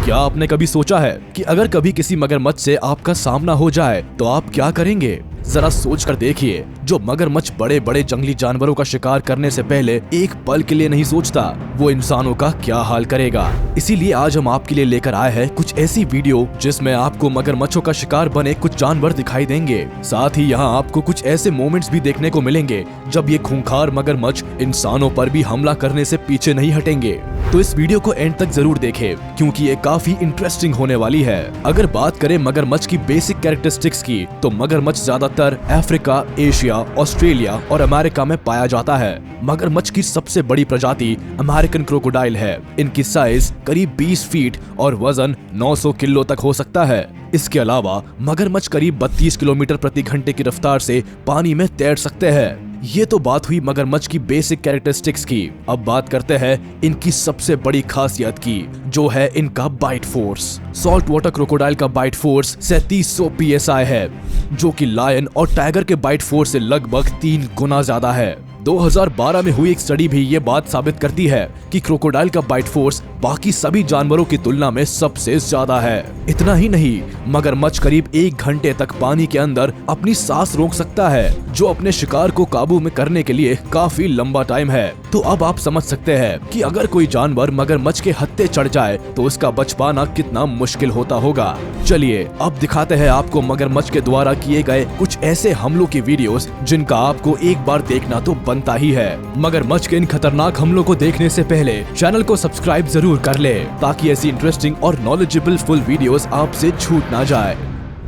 क्या आपने कभी सोचा है कि अगर कभी किसी मगरमच्छ से आपका सामना हो जाए तो आप क्या करेंगे? जरा सोच कर देखिए, जो मगरमच्छ बड़े बड़े जंगली जानवरों का शिकार करने से पहले एक पल के लिए नहीं सोचता, वो इंसानों का क्या हाल करेगा। इसीलिए आज हम आपके लिए लेकर आए हैं कुछ ऐसी वीडियो जिसमें आपको मगरमच्छों का शिकार बने कुछ जानवर दिखाई देंगे। साथ ही यहाँ आपको कुछ ऐसे मोमेंट्स भी देखने को मिलेंगे जब ये खूंखार मगरमच्छ इंसानों पर भी हमला करने से पीछे नहीं हटेंगे। तो इस वीडियो को एंड तक जरूर देखें, क्योंकि ये काफी इंटरेस्टिंग होने वाली है। अगर बात करें मगरमच्छ की बेसिक कैरेक्टरिस्टिक्स की, तो मगरमच्छ ज्यादातर अफ्रीका, एशिया, ऑस्ट्रेलिया और अमेरिका में पाया जाता है। मगरमच्छ की सबसे बड़ी प्रजाति अमेरिकन क्रोकोडाइल है। इनकी साइज करीब 20 फीट और वजन 900 किलो तक हो सकता है। इसके अलावा मगरमच्छ करीब 32 किलोमीटर प्रति घंटे की रफ्तार से पानी में तैर सकते हैं। ये तो बात हुई मगरमच्छ की बेसिक कैरेक्टरिस्टिक्स की। अब बात करते हैं इनकी सबसे बड़ी खासियत की, जो है इनका bite force. Salt water crocodile का बाइट फोर्स 3700 PSI है, जो कि लायन और टाइगर के बाइट फोर्स से लगभग 3 गुना ज्यादा है। 2012 में हुई एक स्टडी भी ये बात साबित करती है कि क्रोकोडाइल का बाइट फोर्स बाकी सभी जानवरों की तुलना में सबसे ज्यादा है। इतना ही नहीं, मगरमच्छ करीब 1 घंटे तक पानी के अंदर अपनी सांस रोक सकता है, जो अपने शिकार को काबू में करने के लिए काफी लंबा टाइम है। तो अब आप समझ सकते हैं कि अगर कोई जानवर मगरमच्छ के हत्थे चढ़ जाए तो उसका बच पाना कितना मुश्किल होता होगा। चलिए अब दिखाते हैं आपको मगरमच्छ के द्वारा किए गए कुछ ऐसे हमलों की वीडियोस जिनका आपको एक बार देखना तो बनता ही है। मगरमच्छ के इन खतरनाक हमलों को देखने से पहले चैनल को सब्सक्राइब जरूर कर ले, ताकि ऐसी इंटरेस्टिंग और नॉलेजेबल फुल वीडियोस आपसे छूट ना जाए।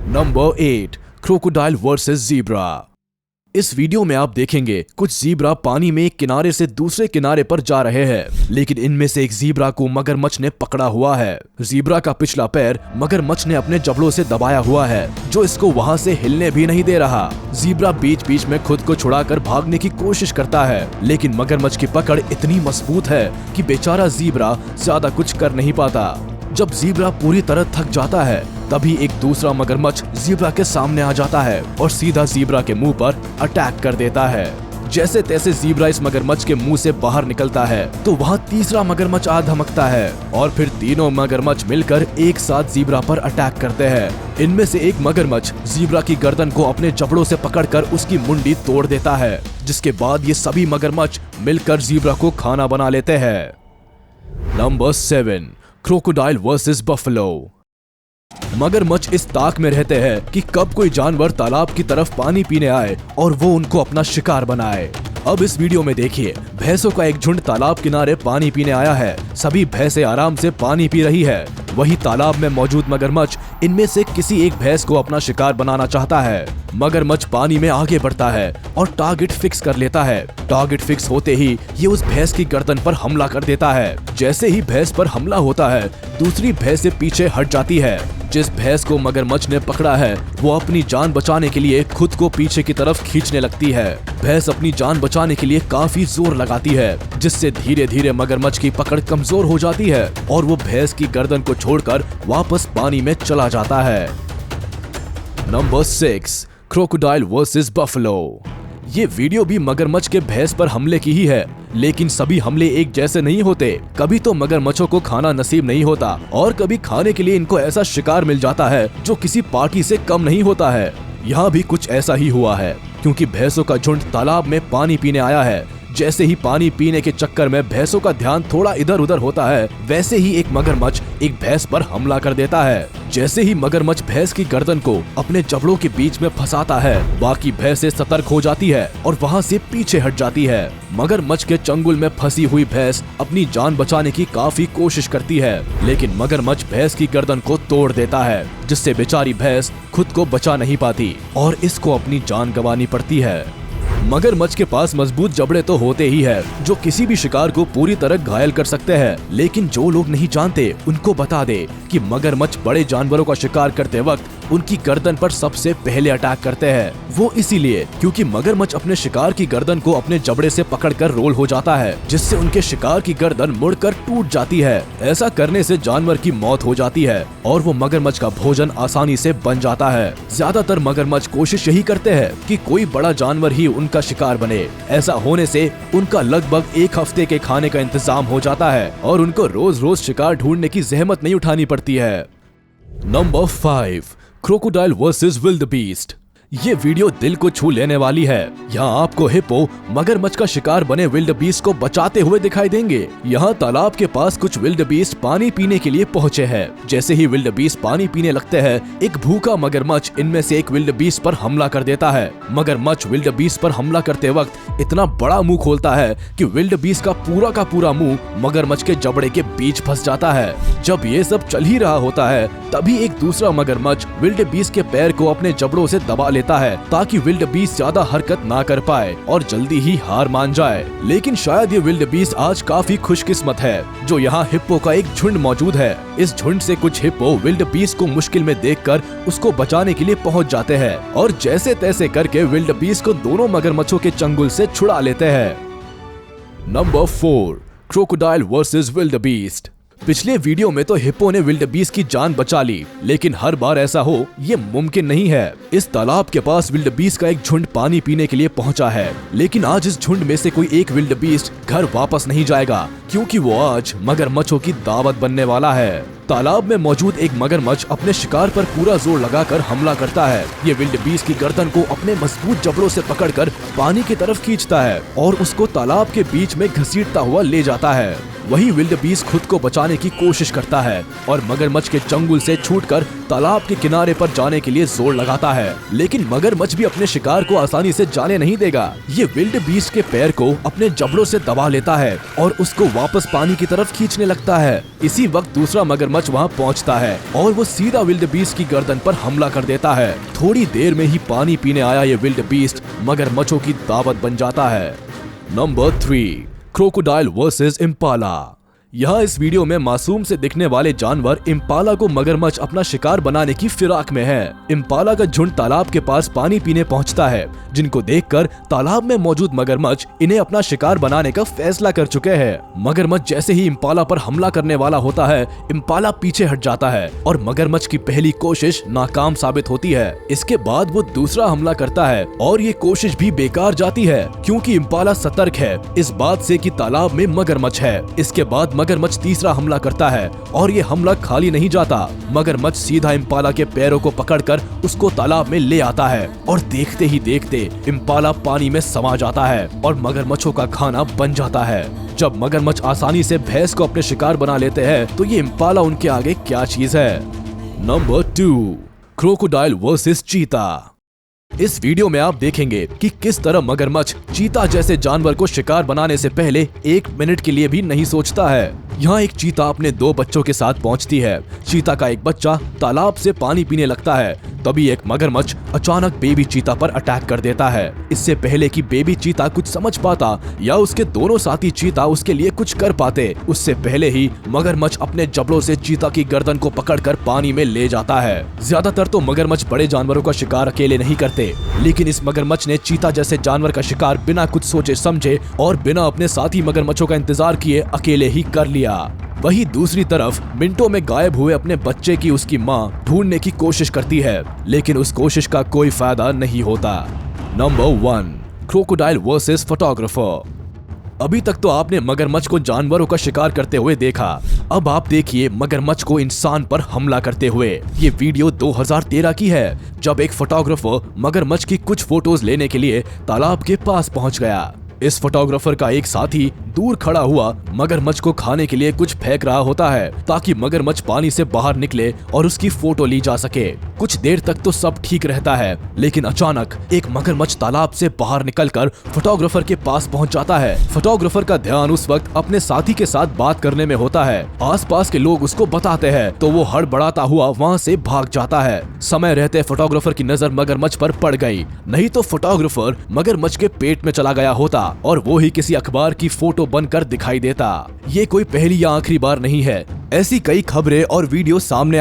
Number 8, crocodile versus zebra. इस वीडियो में आप देखेंगे कुछ ज़ीब्रा पानी में एक किनारे से दूसरे किनारे पर जा रहे हैं, लेकिन इनमें से एक ज़ीब्रा को मगरमच्छ ने पकड़ा हुआ है। ज़ीब्रा का पिछला पैर मगरमच्छ ने अपने जबड़ों से दबाया हुआ है, जो इसको वहां से हिलने भी नहीं दे रहा। ज़ीब्रा बीच बीच में खुद को छुड़ाकर भागने की कोशिश करता है, लेकिन मगरमच्छ की पकड़ इतनी मजबूत है कि बेचारा ज़ीब्रा ज्यादा कुछ कर नहीं पाता। जब ज़ीब्रा पूरी तरह थक जाता है, तभी एक दूसरा मगरमच्छ ज़ीब्रा के सामने आ जाता है और सीधा ज़ीब्रा के मुंह पर अटैक कर देता है। जैसे तैसे ज़ीब्रा इस मगरमच्छ के मुंह से बाहर निकलता है तो वहाँ तीसरा मगरमच्छ आ धमकता है और फिर तीनों मगरमच्छ मिलकर एक साथ ज़ीब्रा पर अटैक करते हैं। इनमें से एक मगरमच्छ ज़ीब्रा की गर्दन को अपने जबड़ों से पकड़कर उसकी मुंडी तोड़ देता है, जिसके बाद ये सभी मगरमच्छ मिलकर ज़ीब्रा को खाना बना लेते हैं। Number 7, crocodile versus buffalo. मगरमच्छ इस ताक में रहते हैं कि कब कोई जानवर तालाब की तरफ पानी पीने आए और वो उनको अपना शिकार बनाए। अब इस वीडियो में देखिए, भैंसों का एक झुंड तालाब किनारे पानी पीने आया है। सभी भैंसें आराम से पानी पी रही है। वही तालाब में मौजूद मगरमच्छ इनमें से किसी एक भैंस को अपना शिकार बनाना चाहता है। मगरमच्छ पानी में आगे बढ़ता है और टारगेट फिक्स कर लेता है। टारगेट फिक्स होते ही ये उस भैंस की गर्दन पर हमला कर देता है। जैसे ही भैंस पर हमला होता है, दूसरी भैंस से पीछे हट जाती है। जिस भैंस को मगरमच्छ ने पकड़ा है, वो अपनी जान बचाने के लिए खुद को पीछे की तरफ खींचने लगती है। भैंस अपनी जान बचाने के लिए काफी जोर लगाती है, जिससे धीरे धीरे मगरमच्छ की पकड़ कमजोर हो जाती है और वो भैंस की गर्दन को छोड़कर वापस पानी में चला जाता है। Number 6, crocodile versus buffalo. ये वीडियो भी मगरमच्छ के भैंस पर हमले की ही है, लेकिन सभी हमले एक जैसे नहीं होते। कभी तो मगरमच्छों को खाना नसीब नहीं होता और कभी खाने के लिए इनको ऐसा शिकार मिल जाता है जो किसी पार्टी से कम नहीं होता है। यहाँ भी कुछ ऐसा ही हुआ है, क्योंकि भैंसों का झुंड तालाब में पानी पीने आया है। जैसे ही पानी पीने के चक्कर में भैंसों का ध्यान थोड़ा इधर उधर होता है, वैसे ही एक मगरमच्छ एक भैंस पर हमला कर देता है। जैसे ही मगरमच्छ भैंस की गर्दन को अपने जबड़ों के बीच में फंसाता है, बाकी भैंसें सतर्क हो जाती है और वहाँ से पीछे हट जाती है। मगरमच्छ के चंगुल में फंसी हुई भैंस अपनी जान बचाने की काफी कोशिश करती है, लेकिन मगरमच्छ भैंस की गर्दन को तोड़ देता है, जिससे बेचारी भैंस खुद को बचा नहीं पाती और इसको अपनी जान गंवानी पड़ती है। मगरमच्छ के पास मजबूत जबड़े तो होते ही है, जो किसी भी शिकार को पूरी तरह घायल कर सकते हैं, लेकिन जो लोग नहीं जानते उनको बता दे कि मगरमच्छ बड़े जानवरों का शिकार करते वक्त उनकी गर्दन पर सबसे पहले अटैक करते हैं। वो इसीलिए क्योंकि मगरमच्छ अपने शिकार की गर्दन को अपने जबड़े से पकड़कर रोल हो जाता है, जिससे उनके शिकार की गर्दन मुड़कर टूट जाती है। ऐसा करने से जानवर की मौत हो जाती है और वो मगरमच्छ का भोजन आसानी से बन जाता है। ज्यादातर मगरमच्छ कोशिश यही करते हैं कि कोई बड़ा जानवर ही उनके उनका शिकार बने। ऐसा होने से उनका लगभग एक हफ्ते के खाने का इंतजाम हो जाता है और उनको रोज रोज शिकार ढूंढने की जहमत नहीं उठानी पड़ती है। Number 5, crocodile versus wildebeest. ये वीडियो दिल को छू लेने वाली है। यहाँ आपको हिप्पो मगरमच्छ का शिकार बने विल्डबीस्ट को बचाते हुए दिखाई देंगे। यहाँ तालाब के पास कुछ विल्डबीस्ट पानी पीने के लिए पहुँचे हैं। जैसे ही विल्डबीस्ट पानी पीने लगते हैं, एक भूखा मगरमच्छ इनमें से एक विल्डबीस्ट पर हमला कर देता है। मगरमच्छ विल्डबीस्ट पर हमला करते वक्त इतना बड़ा मुंह खोलता है कि विल्डबीस्ट का पूरा मुंह मगरमच्छ के जबड़े के बीच फंस जाता है। जब ये सब चल ही रहा होता है, तभी एक दूसरा मगरमच्छ विल्डबीस्ट के पैर को अपने जबड़ों से दबा लेता है ताकि विल्डबीस्ट ज्यादा हरकत ना कर पाए और जल्दी ही हार मान जाए। लेकिन शायद ये विल्डबीस्ट आज काफी खुशकिस्मत है जो यहाँ हिप्पो का एक झुंड मौजूद है। इस झुंड से कुछ हिप्पो विल्डबीस्ट को मुश्किल में देखकर उसको बचाने के लिए पहुँच जाते हैं और जैसे तैसे करके विल्डबीस्ट को दोनों मगरमच्छों के चंगुल से छुड़ा लेते हैं। Number 4, crocodile versus wildebeest. पिछले वीडियो में तो हिप्पो ने विल्डबीस्ट की जान बचा ली, लेकिन हर बार ऐसा हो ये मुमकिन नहीं है। इस तालाब के पास विल्डबीस्ट का एक झुंड पानी पीने के लिए पहुंचा है, लेकिन आज इस झुंड में से कोई एक विल्डबीस्ट घर वापस नहीं जाएगा क्योंकि वो आज मगरमच्छों की दावत बनने वाला है। तालाब में मौजूद एक मगरमच्छ अपने शिकार पर पूरा जोर लगाकर हमला करता है। ये विल्डबीस्ट की गर्दन को अपने मजबूत जबड़ों से पकड़कर पानी की तरफ खींचता है और उसको तालाब के बीच में घसीटता हुआ ले जाता है। वही विल्डबीस्ट खुद को बचाने की कोशिश करता है और मगरमच्छ के चंगुल से छूटकर तालाब के किनारे पर जाने के लिए जोर लगाता है, लेकिन मगरमच्छ भी अपने शिकार को आसानी से जाने नहीं देगा। ये विल्डबीस्ट के पैर को अपने जबड़ों से दबा लेता है और उसको वापस पानी की तरफ खींचने लगता है। इसी वक्त दूसरा मगरमच्छ वहाँ पहुँचता है और वो सीधा विल्डबीस्ट की गर्दन पर हमला कर देता है। थोड़ी देर में ही पानी पीने आया ये विल्डबीस्ट मगरमच्छों की दावत बन जाता है। Number 3, crocodile versus Impala. यहाँ इस वीडियो में मासूम से दिखने वाले जानवर इम्पाला को मगरमच्छ अपना शिकार बनाने की फिराक में है। इम्पाला का झुंड तालाब के पास पानी पीने पहुँचता है, जिनको देखकर तालाब में मौजूद मगरमच्छ इन्हें अपना शिकार बनाने का फैसला कर चुके हैं। मगरमच्छ जैसे ही इम्पाला पर हमला करने वाला होता है, इम्पाला पीछे हट जाता है और मगरमच्छ की पहली कोशिश नाकाम साबित होती है। इसके बाद वो दूसरा हमला करता है और ये कोशिश भी बेकार जाती है क्योंकि इम्पाला सतर्क है इस बात से कि तालाब में मगरमच्छ है। इसके बाद मगरमच्छ तीसरा हमला करता है और ये हमला खाली नहीं जाता। मगरमच्छ सीधा इम्पाला के पैरों को पकड़कर उसको तालाब में ले आता है और देखते ही देखते इम्पाला पानी में समा जाता है और मगरमच्छों का खाना बन जाता है। जब मगरमच्छ आसानी से भैंस को अपने शिकार बना लेते हैं तो ये इम्पाला उनके आगे क्या चीज है। नंबर 2, क्रोकोडाइल वर्सेस चीता। इस वीडियो में आप देखेंगे कि किस तरह मगरमच्छ चीता जैसे जानवर को शिकार बनाने से पहले 1 मिनट के लिए भी नहीं सोचता है। यहाँ एक चीता अपने 2 बच्चों के साथ पहुँचती है। चीता का एक बच्चा तालाब से पानी पीने लगता है, तभी एक मगरमच्छ अचानक बेबी चीता पर अटैक कर देता है। इससे पहले कि बेबी चीता कुछ समझ पाता या उसके दोनों साथी चीता उसके लिए कुछ कर पाते, उससे पहले ही मगरमच्छ अपने जबड़ों से चीता की गर्दन को पकड़कर पानी में ले जाता है। ज्यादातर तो मगरमच्छ बड़े जानवरों का शिकार अकेले नहीं करते, लेकिन इस मगरमच्छ ने चीता जैसे जानवर का शिकार बिना कुछ सोचे समझे और बिना अपने साथी मगरमच्छों का इंतजार किए अकेले ही कर लिया। वहीं दूसरी तरफ मिनटों में गायब हुए अपने बच्चे की उसकी माँ ढूंढने की कोशिश करती है, लेकिन उस कोशिश का कोई फायदा नहीं होता। Number 1, crocodile versus photographer. अभी तक तो आपने मगरमच्छ को जानवरों का शिकार करते हुए देखा, अब आप देखिए मगरमच्छ को इंसान पर हमला करते हुए। ये वीडियो 2013 की है, जब एक फोटोग्राफर मगरमच्छ की कुछ फोटोज लेने के लिए तालाब के पास पहुंच गया। इस फोटोग्राफर का एक साथी दूर खड़ा हुआ मगरमच्छ को खाने के लिए कुछ फेंक रहा होता है ताकि मगरमच्छ पानी से बाहर निकले और उसकी फोटो ली जा सके। कुछ देर तक तो सब ठीक रहता है, लेकिन अचानक एक मगरमच्छ तालाब से बाहर निकलकर फोटोग्राफर के पास पहुंच जाता है। फोटोग्राफर का ध्यान उस वक्त अपने साथी के साथ बात करने में होता है। आसपास के लोग उसको बताते हैं तो वो हड़बड़ाता हुआ वहाँ से भाग जाता है। समय रहते फोटोग्राफर की नजर मगरमच्छ पर पड़ गई, नहीं तो फोटोग्राफर मगरमच्छ के पेट में चला गया होता और वो ही किसी अखबार की फोटो बनकर दिखाई देता। ये कोई पहली या आखिरी बार नहीं है, ऐसी कई खबरें और वीडियो सामने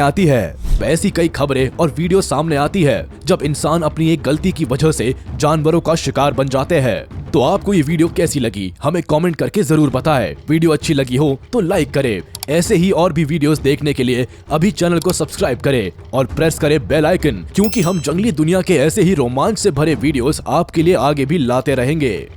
आती है जब इंसान अपनी एक गलती की वजह से जानवरों का शिकार बन जाते हैं। तो आपको ये वीडियो कैसी लगी हमें कमेंट करके जरूर बताएं। वीडियो अच्छी लगी हो तो लाइक करें। ऐसे ही और भी वीडियोस देखने के लिए अभी चैनल को सब्सक्राइब करें और प्रेस करें बेल आइकन, क्योंकि हम जंगली दुनिया के ऐसे ही रोमांच से भरे वीडियोस आपके लिए आगे भी लाते रहेंगे।